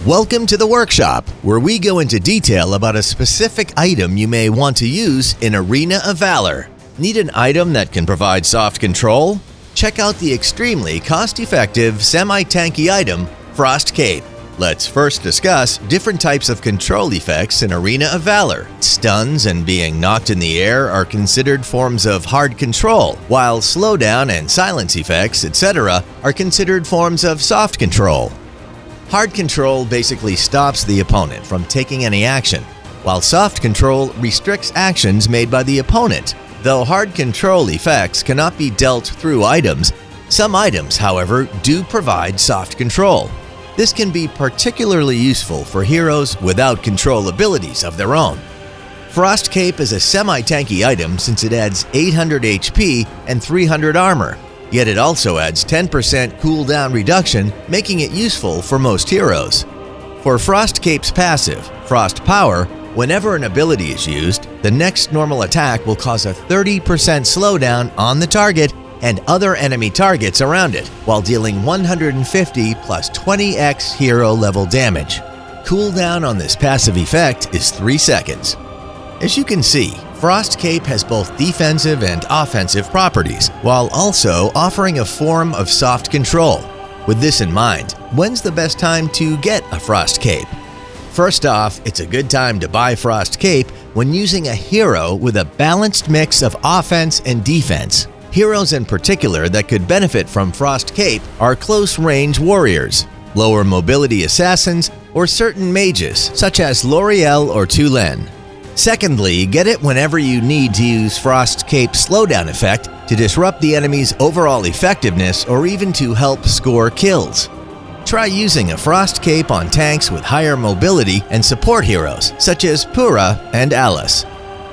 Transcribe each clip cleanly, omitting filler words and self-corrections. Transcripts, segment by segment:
Welcome to the workshop, where we go into detail about a specific item you may want to use in Arena of Valor. Need an item that can provide soft control? Check out the extremely cost-effective semi-tanky item, Frost Cape. Let's first discuss different types of control effects in Arena of Valor. Stuns and being knocked in the air are considered forms of hard control, while slowdown and silence effects, etc., are considered forms of soft control. Hard control basically stops the opponent from taking any action, while soft control restricts actions made by the opponent. Though hard control effects cannot be dealt through items, some items, however, do provide soft control. This can be particularly useful for heroes without control abilities of their own. Frost Cape is a semi-tanky item since it adds 800 HP and 300 armor. Yet it also adds 10% cooldown reduction, making it useful for most heroes. For Frost Cape's passive, Frost Power, whenever an ability is used, the next normal attack will cause a 30% slowdown on the target and other enemy targets around it, while dealing 150 plus 20x hero level damage. Cooldown on this passive effect is 3 seconds. As you can see, Frost Cape has both defensive and offensive properties, while also offering a form of soft control. With this in mind, when's the best time to get a Frost Cape? First off, it's a good time to buy Frost Cape when using a hero with a balanced mix of offense and defense. Heroes in particular that could benefit from Frost Cape are close-range warriors, lower mobility assassins, or certain mages such as Lauriel or Tulen. Secondly, get it whenever you need to use Frost Cape's slowdown effect to disrupt the enemy's overall effectiveness or even to help score kills. Try using a Frost Cape on tanks with higher mobility and support heroes such as Pura and Alice.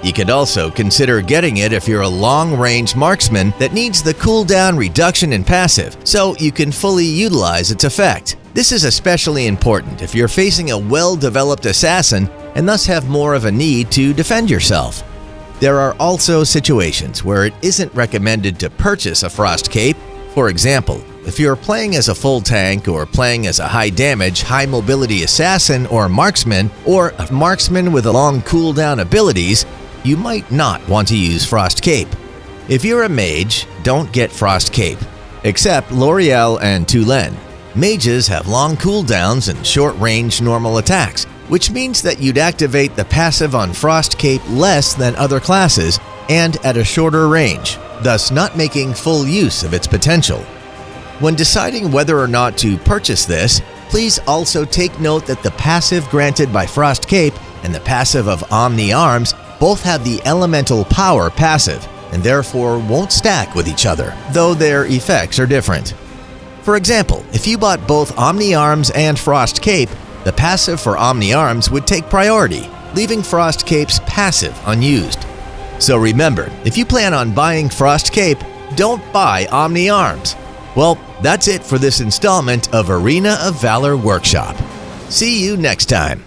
You could also consider getting it if you're a long-range marksman that needs the cooldown reduction in passive, so you can fully utilize its effect. This is especially important if you're facing a well-developed assassin and thus have more of a need to defend yourself. There are also situations where it isn't recommended to purchase a Frost Cape. For example, if you're playing as a full tank or playing as a high damage, high mobility assassin or marksman, or a marksman with long cooldown abilities, you might not want to use Frost Cape. If you're a mage, don't get Frost Cape, except Lauriel and Tulen. Mages have long cooldowns and short-range normal attacks, which means that you'd activate the passive on Frost Cape less than other classes and at a shorter range, thus not making full use of its potential. When deciding whether or not to purchase this, please also take note that the passive granted by Frost Cape and the passive of Omni Arms both have the elemental power passive and therefore won't stack with each other, though their effects are different. For example, if you bought both Omni Arms and Frost Cape, the passive for Omni Arms would take priority, leaving Frost Cape's passive unused. So remember, if you plan on buying Frost Cape, don't buy Omni Arms. Well, that's it for this installment of Arena of Valor Workshop. See you next time.